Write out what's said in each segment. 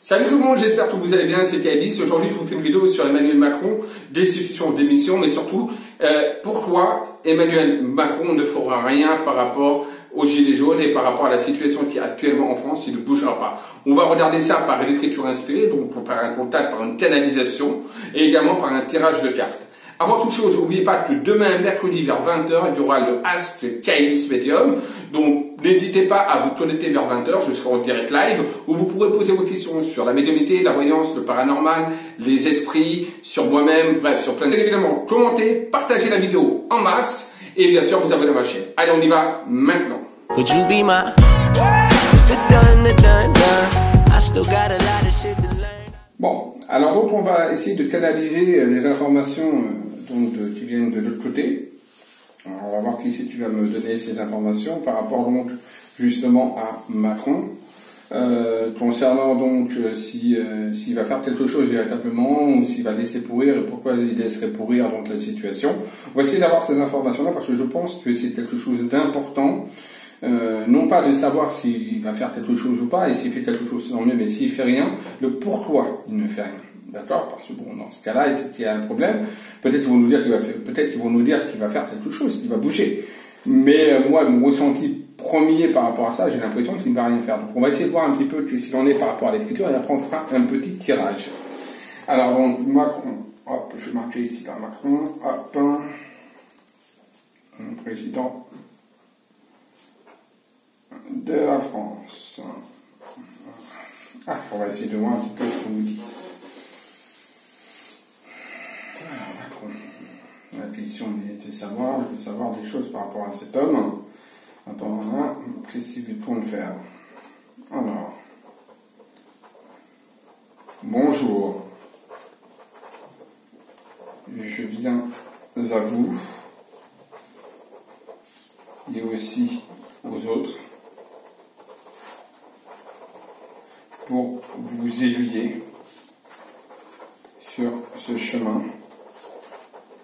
Salut tout le monde, j'espère que vous allez bien, c'est Kailis. Aujourd'hui, je vous fais une vidéo sur Emmanuel Macron, destitution, démission, mais surtout, pourquoi Emmanuel Macron ne fera rien par rapport aux Gilets jaunes et par rapport à la situation qui est actuellement en France, il ne bougera pas. On va regarder ça par l'écriture inspirée, donc par un contact, par une canalisation, et également par un tirage de cartes. Avant toute chose, n'oubliez pas que demain, mercredi, vers 20h, il y aura le Ask Kailis Medium. Donc, n'hésitez pas à vous connecter vers 20h, je serai en direct live, où vous pourrez poser vos questions sur la médiumnité, la voyance, le paranormal, les esprits, sur moi-même, bref, sur plein de... Évidemment, commentez, partagez la vidéo en masse, et bien sûr, vous abonnez à ma chaîne. Allez, on y va maintenant. Bon, alors donc on va essayer de canaliser les informations qui viennent de l'autre côté. Alors, on va voir qui c'est qui va me donner ces informations par rapport donc justement à Macron. Concernant donc s'il va faire quelque chose véritablement ou s'il va laisser pourrir et pourquoi il laisserait pourrir donc la situation. On va essayer d'avoir ces informations-là parce que je pense que c'est quelque chose d'important. Non pas de savoir s'il va faire quelque chose ou pas, et s'il fait quelque chose tant mieux, mais s'il fait rien, le pourquoi il ne fait rien. D'accord? Parce que bon, dans ce cas-là, c'est qu'il y a un problème. Peut-être qu'ils vont nous dire qu'il va faire, peut-être qu'ils vont nous dire qu'il va faire quelque chose, qu'il va bouger. Mais moi, mon ressenti premier par rapport à ça, j'ai l'impression qu'il ne va rien faire. Donc on va essayer de voir un petit peu s'il en est par rapport à l'écriture, et après on fera un petit tirage. Alors donc, Macron, hop, je vais marquer ici là, Macron, hop, président de la France. Ah, on va essayer de voir un petit peu ce qu'on nous dit. Alors, Macron. La question est de savoir, je veux savoir des choses par rapport à cet homme. Attends, là, qu'est-ce qu'il peut faire? Alors. Bonjour. Je viens à vous et aussi aux autres pour vous aiguiller sur ce chemin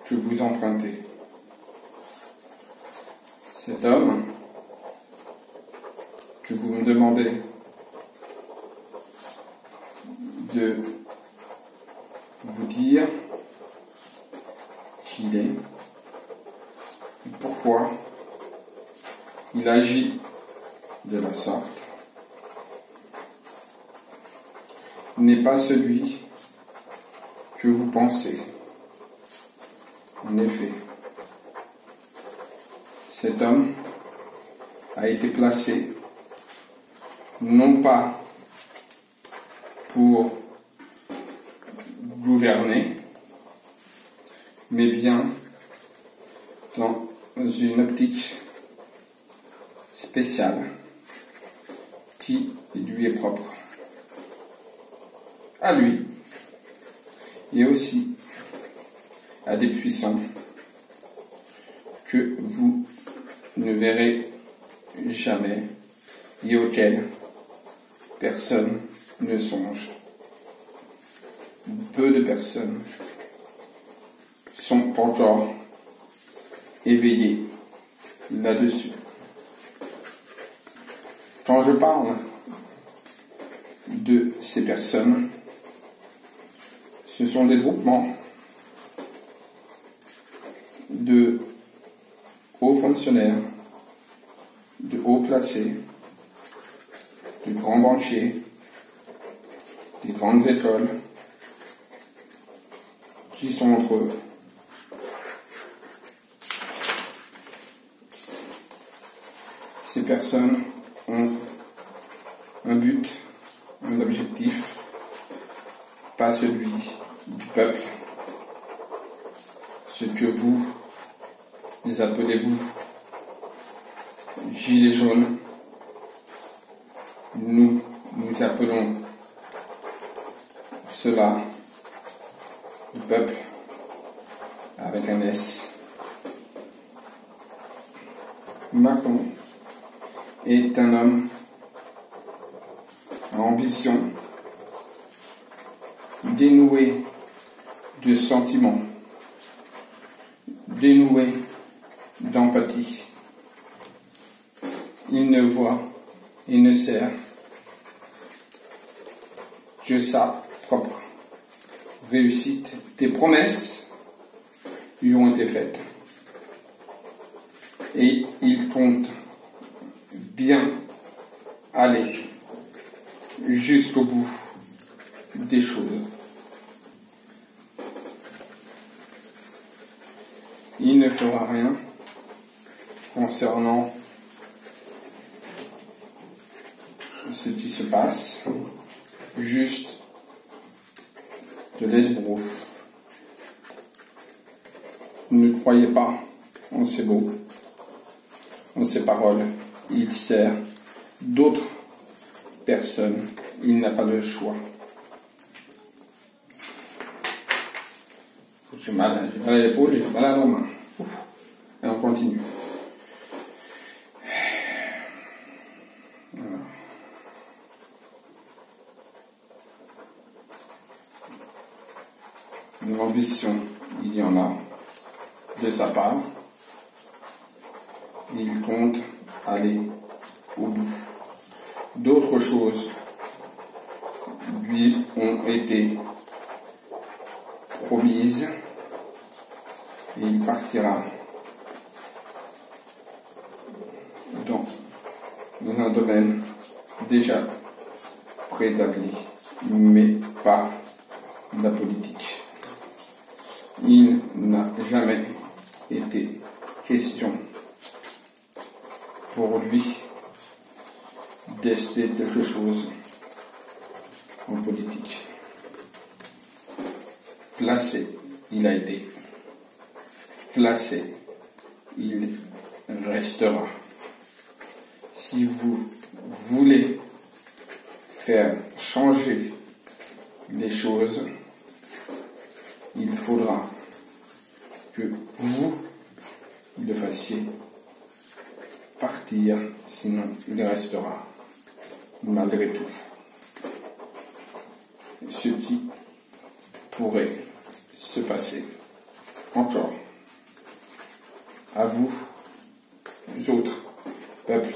que vous empruntez. Cet homme que vous me demandez de vous dire qui il est et pourquoi il agit de la sorte, n'est pas celui que vous pensez. En effet, cet homme a été placé non pas pour gouverner, mais bien dans une optique spéciale qui lui est propre. À lui et aussi à des puissants que vous ne verrez jamais et auxquels personne ne songe. Peu de personnes sont encore éveillées là-dessus. Quand je parle de ces personnes, ce sont des groupements de hauts fonctionnaires, de hauts placés, de grands banquiers, des grandes écoles, qui sont entre eux. Ces personnes ont un but, un objectif, pas celui du peuple, ce que vous appelez-vous Gilets jaunes, nous appelons cela le peuple avec un S. Macron est un homme à ambition, dénoué de sentiments, dénoué d'empathie. Il ne voit et ne sert de sa propre réussite. Des promesses lui ont été faites et il compte bien aller jusqu'au bout des choses. Il ne fera rien concernant ce qui se passe, juste de l'esbrouf. Ne croyez pas en ses mots, en ses paroles. Il sert d'autres personnes. Il n'a pas de choix. J'ai mal à l'épaule, j'ai mal à la main. Et on continue. Voilà. Une ambition, il y en a de sa part. Il compte aller au bout. D'autres choses lui ont été promises et il partira dans un domaine déjà préétabli, mais pas la politique. Il n'a jamais été question pour lui d'ester quelque chose en politique. Placé, il a été. Placé, il restera. Si vous voulez faire changer les choses, il faudra que vous le fassiez partir, sinon il restera malgré tout. Ce qui pourrait se passer encore. À vous, les autres peuples,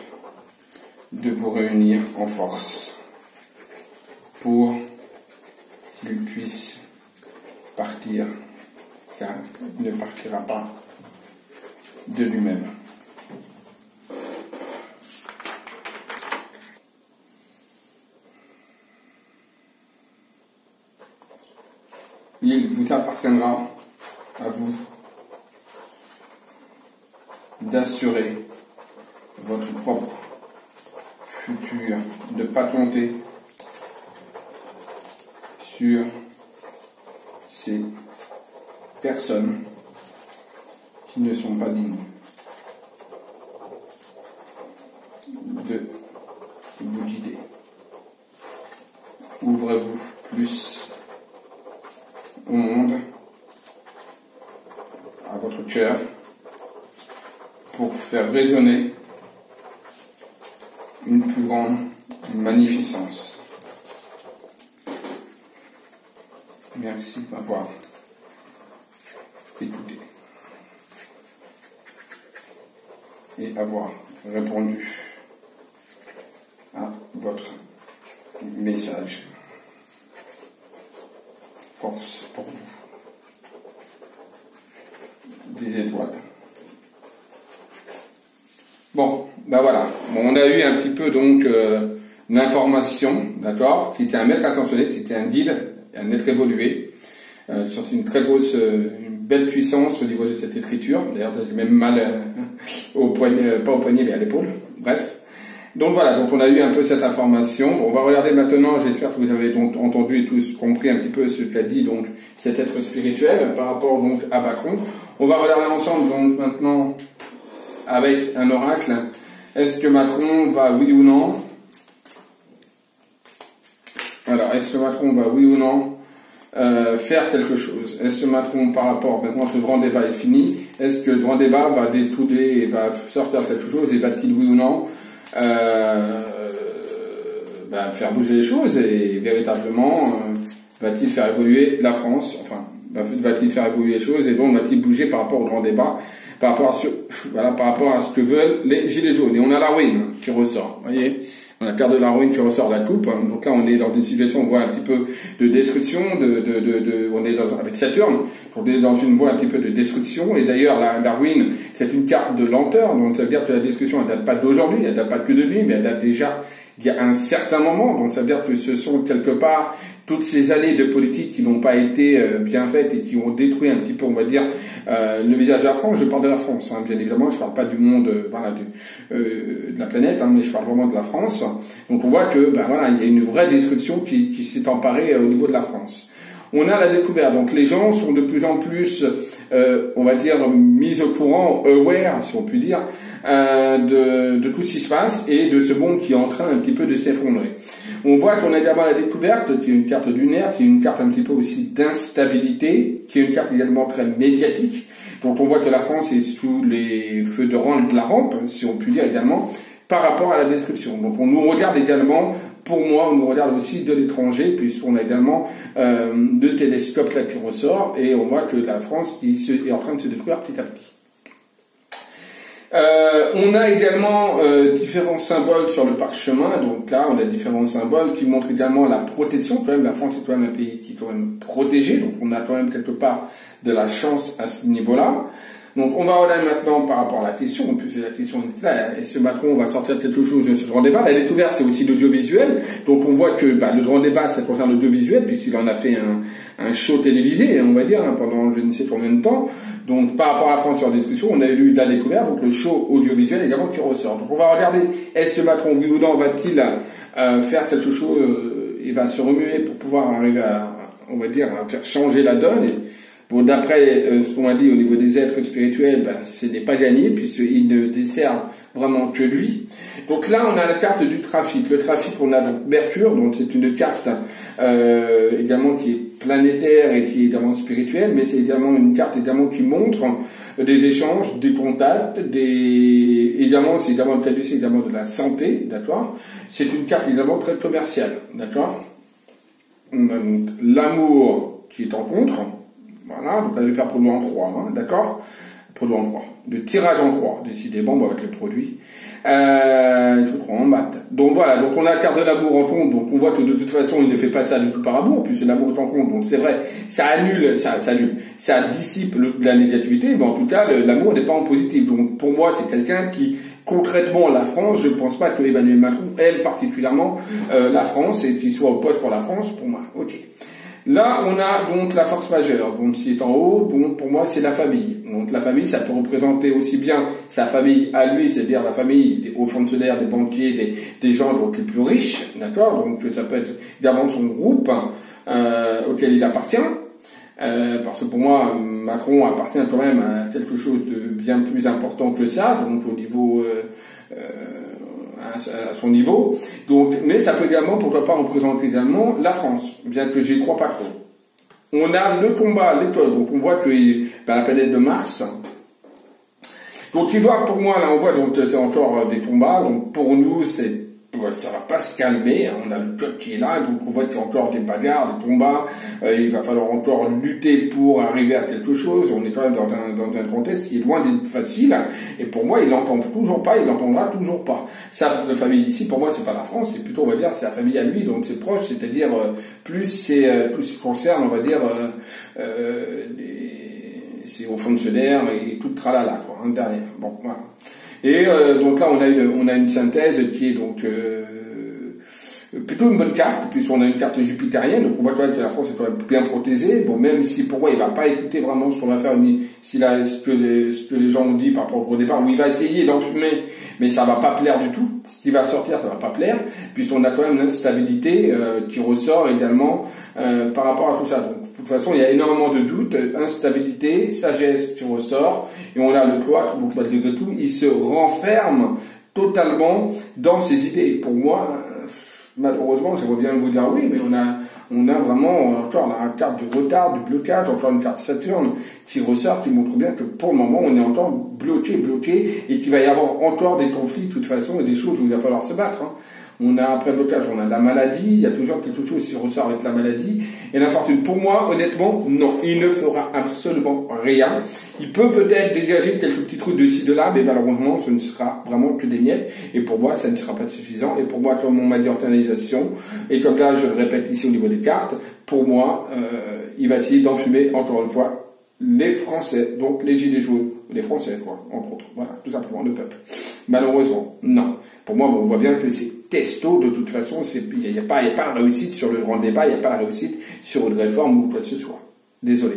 de vous réunir en force pour qu'il puisse partir, car il ne partira pas de lui-même. Il vous appartiendra à vous d'assurer votre propre futur, de ne pas compter sur ces personnes qui ne sont pas dignes de vous guider. Ouvrez-vous plus au monde, à votre cœur, pour faire résonner une plus grande magnificence. Merci de m'avoir écouté et avoir répondu à votre message. Force pour vous. Des étoiles. Bon, ben voilà. Bon, on a eu un petit peu donc l'information, d'accord, qui était un maître ascensionné, qui était un guide, un être évolué, sorti une très grosse, une belle puissance au niveau de cette écriture. D'ailleurs, j'ai même mal au poignet, pas au poignet, mais à l'épaule. Bref. Donc voilà, donc on a eu un peu cette information. Bon, on va regarder maintenant, j'espère que vous avez donc entendu et tous compris un petit peu ce qu'a dit donc cet être spirituel par rapport donc à Macron. On va regarder ensemble donc maintenant avec un oracle. Est-ce que Macron va oui ou non? Alors, est-ce que Macron va oui ou non faire quelque chose? Est-ce que Macron, par rapport, maintenant que le grand débat est fini, est-ce que le grand débat va détouler et va sortir quelque chose et va-t-il oui ou non faire bouger les choses et véritablement va-t-il faire évoluer la France, enfin va-t-il faire évoluer les choses et donc va-t-il bouger par rapport au grand débat, par rapport à ce que veulent les gilets jaunes. Et on a la ruine qui ressort, voyez. On a la carte de la ruine qui ressort de la coupe. Donc là, on est dans une situation, on voit un petit peu de destruction, on est avec Saturne, on est dans une voie un petit peu de destruction. Et d'ailleurs, la ruine, c'est une carte de lenteur. Donc ça veut dire que la destruction, elle date pas d'aujourd'hui, elle date pas que de lui, mais elle date déjà d'il y a un certain moment. Donc ça veut dire que ce sont quelque part toutes ces années de politique qui n'ont pas été bien faites et qui ont détruit un petit peu, on va dire, le visage de la France. Je parle de la France, hein, bien évidemment, je parle pas du monde, voilà, de la planète, hein, mais je parle vraiment de la France. Donc on voit que, voilà, il y a une vraie destruction qui s'est emparée au niveau de la France. On a la découverte, donc les gens sont de plus en plus, on va dire, mis au courant, aware, si on peut dire, de tout ce qui se passe et de ce monde qui est en train un petit peu de s'effondrer. On voit qu'on a également la découverte, qui est une carte lunaire, qui est une carte un petit peu aussi d'instabilité, qui est une carte également très médiatique. Donc on voit que la France est sous les feux de la rampe, si on peut dire également, par rapport à la destruction. Donc on nous regarde également, pour moi, on nous regarde aussi de l'étranger, puisqu'on a également deux télescopes là qui ressort, et on voit que la France est en train de se détruire petit à petit. On a également différents symboles sur le parchemin. Donc là, on a différents symboles qui montrent également la protection. Quand même, la France est quand même un pays qui est quand même protégé. Donc on a quand même quelque part de la chance à ce niveau-là. Donc on va regarder maintenant par rapport à la question, puisque la question est là, est-ce que Macron va sortir quelque chose de ce grand débat? La découverte, c'est aussi l'audiovisuel. Donc on voit que le grand débat, ça concerne l'audiovisuel, puisqu'il en a fait un show télévisé, on va dire, hein, pendant je ne sais combien de temps. Donc par rapport à la France sur la discussion, on a eu de la découverte, donc le show audiovisuel également qui ressort. Donc on va regarder, est-ce que Macron, oui ou non, va-t-il faire quelque chose et va se remuer pour pouvoir arriver à, on va dire, à faire changer la donne. Et, bon, d'après ce qu'on a dit au niveau des êtres spirituels, ce n'est pas gagné, puisqu'ils ne desservent vraiment que lui. Donc là, on a la carte du trafic. Le trafic, on a donc Mercure, donc c'est une carte également qui est planétaire et qui est également spirituelle, mais c'est également une carte également qui montre des échanges, des contacts, également, c'est également le caducé également de la santé, d'accord. C'est une carte également très commerciale, d'accord. On a donc l'amour qui est en contre. Voilà, donc là, je vais faire produit en croix, hein, d'accord? Produit en croix. Le tirage en croix, décidément, bon, avec les produits. Il faut croire en maths. Donc voilà, donc on a la carte de l'amour en compte, donc on voit que de toute façon, il ne fait pas ça du tout par amour, puisque l'amour est en compte, donc c'est vrai, ça dissipe la négativité, mais en tout cas, l'amour n'est pas en positif. Donc pour moi, c'est quelqu'un qui, concrètement, la France, je ne pense pas que Emmanuel Macron aime particulièrement la France et qu'il soit au poste pour la France, pour moi. Ok. Là, on a donc la force majeure, donc qui est en haut, donc pour moi c'est la famille. Donc la famille, ça peut représenter aussi bien sa famille à lui, c'est-à-dire la famille des hauts fonctionnaires, des banquiers, des gens donc les plus riches, d'accord. Donc ça peut être également son groupe auquel il appartient, parce que pour moi Macron appartient quand même à quelque chose de bien plus important que ça, donc au niveau à son niveau. Donc, mais ça peut également, pourquoi pas, représenter également la France, bien que j'y crois pas trop. On a le combat, l'école, donc on voit que la planète de Mars. Donc il doit, pour moi, là on voit donc c'est encore des combats, donc pour nous ça va pas se calmer, on a le code qui est là, donc on voit qu'il y a encore des bagarres, des combats, il va falloir encore lutter pour arriver à quelque chose, on est quand même dans un contexte qui est loin d'être facile, et pour moi il n'entend toujours pas, il n'entendra toujours pas. Sa famille ici, pour moi c'est pas la France, c'est plutôt, on va dire, c'est la famille à lui, donc c'est proche, c'est-à-dire plus c'est tout ce qui concerne, on va dire, c'est aux fonctionnaires et tout le tralala, quoi, hein, derrière. Bon, voilà. Et donc là, on a une synthèse qui est donc plutôt une bonne carte, puisqu'on a une carte jupitérienne, donc on voit quand même que la France est quand même bien protégée. Bon, même si pour moi, il va pas écouter vraiment ce qu'on va faire, ni ce que les gens nous disent par rapport au départ, où il va essayer d'enfumer, mais ça va pas plaire du tout. Ce qui va sortir, ça va pas plaire, puisqu'on a quand même l'instabilité qui ressort également par rapport à tout ça. Donc, de toute façon, il y a énormément de doutes, instabilité, sagesse qui ressort, et on a le cloître, donc malgré tout, il se renferme totalement dans ses idées. Pour moi, malheureusement, j'aimerais bien vous dire oui, mais on a vraiment encore la carte du retard, du blocage, encore une carte Saturne qui ressort, qui montre bien que pour le moment, on est encore bloqué, et qu'il va y avoir encore des conflits de toute façon, et des choses où il va falloir se battre. Hein. on a après le blocage, on a la maladie, il y a toujours quelque chose qui ressort avec la maladie, et l'infortune. Pour moi, honnêtement, non, il ne fera absolument rien. Il peut peut-être dégager quelques petits trucs de ci, de là, mais malheureusement, ce ne sera vraiment que des miettes, et pour moi, ça ne sera pas suffisant, et pour moi, comme on m'a dit en canalisation, et comme là, je le répète ici au niveau des cartes, pour moi, il va essayer d'enfumer, encore une fois, les Français, donc les Gilets jaunes, les Français, quoi, entre autres. Voilà, tout simplement, le peuple. Malheureusement, non. Pour moi, on voit bien que c'est testo, de toute façon, il n'y a pas la réussite sur le grand débat, il n'y a pas la réussite sur une réforme ou quoi que ce soit. Désolé.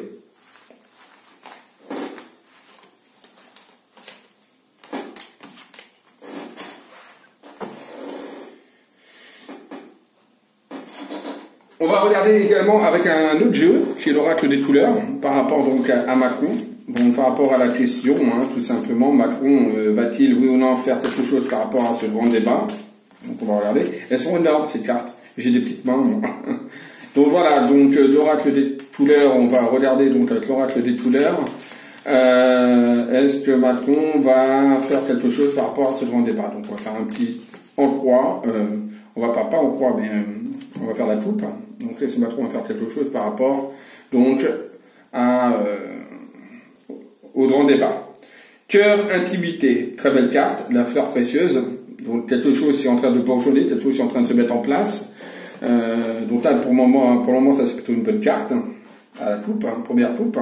On va regarder également avec un autre jeu, qui est l'oracle des couleurs, par rapport donc à Macron. Donc par rapport à la question, hein, tout simplement, Macron va-t-il, oui ou non, faire quelque chose par rapport à ce grand débat? Donc on va regarder. Elles sont énormes ces cartes. J'ai des petites mains, moi. Donc voilà, donc l'oracle des couleurs, on va regarder donc avec l'oracle des couleurs. Est-ce que Macron va faire quelque chose par rapport à ce grand débat? Donc on va faire un petit en croix. On va pas en croix, mais on va faire la coupe. Donc là, Macron va faire quelque chose par rapport donc au grand débat. Cœur, intimité, très belle carte, la fleur précieuse. Donc quelque chose qui est en train de bourgeonner, quelque chose qui est en train de se mettre en place. Donc là, pour le moment, ça c'est plutôt une bonne carte. À la coupe, première coupe.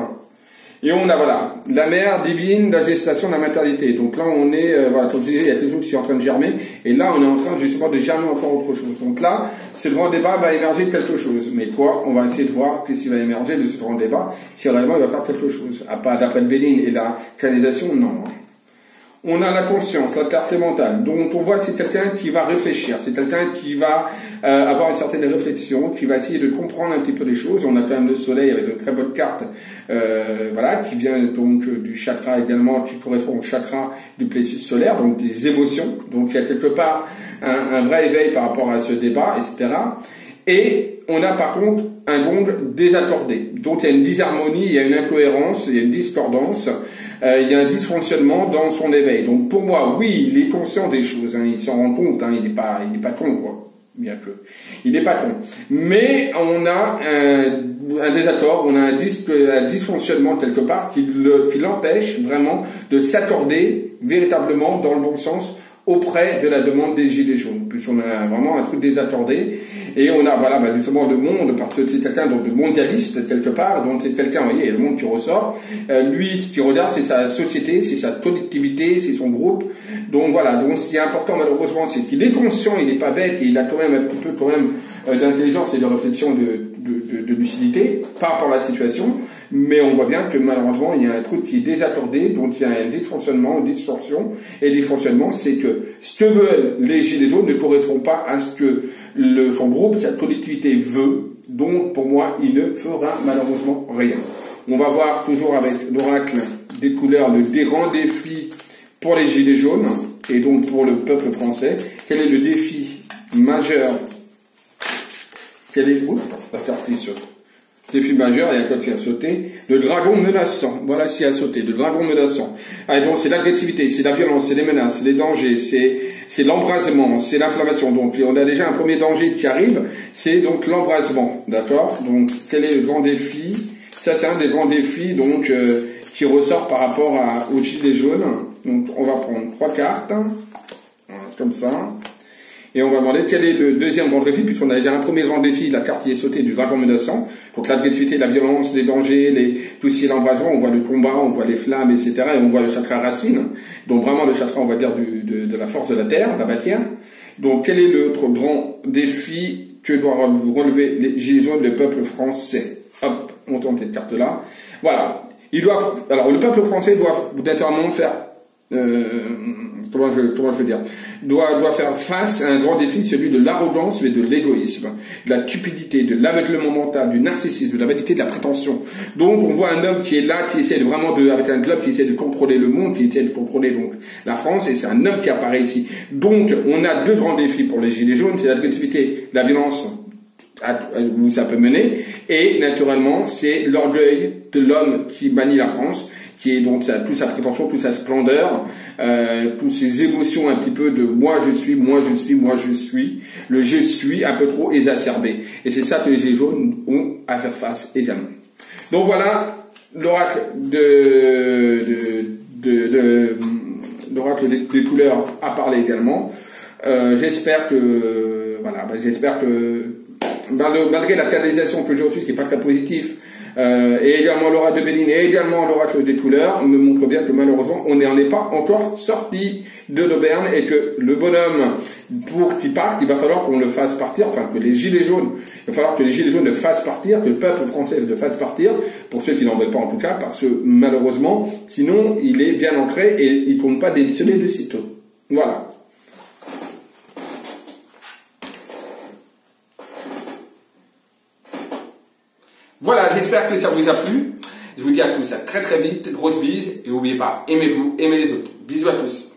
Et on a, voilà, la mère divine, la gestation, la maternité. Donc là, on est, voilà, comme je disais, il y a quelque chose qui est en train de germer. Et là, on est en train, justement, de germer encore autre chose. Donc là, ce grand débat va émerger de quelque chose. Mais quoi? On va essayer de voir qu'est-ce qui va émerger de ce grand débat, si réellement il va faire quelque chose. À part d'après le Béline et la canalisation, non. On a la conscience, la carte mentale. Donc on voit que c'est quelqu'un qui va réfléchir, c'est quelqu'un qui va avoir une certaine réflexion, qui va essayer de comprendre un petit peu les choses. On a quand même le soleil avec une très bonne carte, voilà, qui vient donc du chakra également, qui correspond au chakra du plexus solaire, donc des émotions. Donc il y a quelque part un vrai éveil par rapport à ce débat, etc. Et on a par contre un gong désaccordé. Donc il y a une disharmonie, il y a une incohérence, il y a une discordance. Il y a un dysfonctionnement dans son éveil. Donc pour moi, oui, il est conscient des choses, hein, il s'en rend compte, hein, il n'est pas con, quoi. Bien que, il n'est pas con. Mais on a un désaccord, on a un dysfonctionnement quelque part qui l'empêche vraiment de s'accorder véritablement dans le bon sens auprès de la demande des Gilets jaunes. Puis on a vraiment un truc désaccordé. Et on a, voilà, justement le monde, parce que c'est quelqu'un donc de mondialiste quelque part, donc c'est quelqu'un, vous voyez, il y a le monde qui ressort. Lui, ce qu'il regarde, c'est sa société, c'est sa collectivité, c'est son groupe. Donc voilà, donc ce qui est important malheureusement, c'est qu'il est conscient, il n'est pas bête, et il a quand même un petit peu d'intelligence et de réflexion, de lucidité par rapport à la situation. Mais on voit bien que malheureusement, il y a un truc qui est désaccordé, donc il y a un dysfonctionnement, une distorsion. Et le dysfonctionnement, c'est que ce que veulent les Gilets jaunes ne correspond pas à ce que son groupe, sa collectivité veut. Donc pour moi, il ne fera malheureusement rien. On va voir toujours avec l'oracle des couleurs le grand défi pour les Gilets jaunes et donc pour le peuple français. Quel est le défi majeur? Quel est la carte qui saute? Défi majeur, il y a quelqu'un qui a sauté. Le dragon menaçant. Voilà ce qui a sauté. Le dragon menaçant. Ah, donc c'est l'agressivité, c'est la violence, c'est les menaces, c'est les dangers, c'est l'embrasement, c'est l'inflammation. Donc on a déjà un premier danger qui arrive, c'est donc l'embrasement. D'accord? Donc quel est le grand défi? Ça c'est un des grands défis donc qui ressort par rapport aux gilets jaunes. Donc on va prendre 3 cartes. Voilà, comme ça. Et on va demander quel est le deuxième grand défi, puisqu'on a déjà un premier grand défi, la carte qui est sautée du dragon menaçant. Donc l'agressivité, la violence, les dangers, tout ce qui est l'embrasement, on voit le combat, on voit les flammes, etc. Et on voit le chakra racine. Donc vraiment le chakra, on va dire, de la force de la terre, de la matière. Donc quel est l'autre grand défi que doit relever les gilets jaunes, le peuple français? Hop, on tente cette carte-là. Voilà. Alors le peuple français doit naturellement faire comment je veux dire, doit faire face à un grand défi, celui de l'arrogance et de l'égoïsme, de la cupidité, de l'aveuglement mental, du narcissisme, de la vanité, de la prétention. Donc on voit un homme qui est là, qui essaie vraiment avec un globe, qui essaie de contrôler le monde, qui essaie de contrôler donc la France, et c'est un homme qui apparaît ici. Donc on a 2 grands défis pour les gilets jaunes, c'est l'agressivité, la violence où ça peut mener, et naturellement c'est l'orgueil de l'homme qui manie la France, qui est donc toute sa prétention, toute sa splendeur, toutes ces émotions un petit peu de moi je suis, moi je suis, moi je suis, le je suis un peu trop exacerbé. Et c'est ça que les gilets jaunes ont à faire face également. Donc voilà, l'oracle l'oracle des couleurs a parlé également. J'espère que voilà, malgré la canalisation que j'ai reçue, qui n'est pas très positif, et également l'oracle de Béline et également l'oracle des couleurs me montre bien que malheureusement on n'en est pas encore sorti de l'auberge et que le bonhomme, pour qu'il parte, il va falloir qu'on le fasse partir, enfin que les gilets jaunes, il va falloir que les gilets jaunes le fassent partir, que le peuple français le fasse partir, pour ceux qui n'en veulent pas en tout cas, parce que malheureusement, sinon il est bien ancré et il ne compte pas démissionner de sitôt. Voilà. Voilà, j'espère que ça vous a plu. Je vous dis à tous à très très vite, grosse bise, et n'oubliez pas, aimez-vous, aimez les autres. Bisous à tous.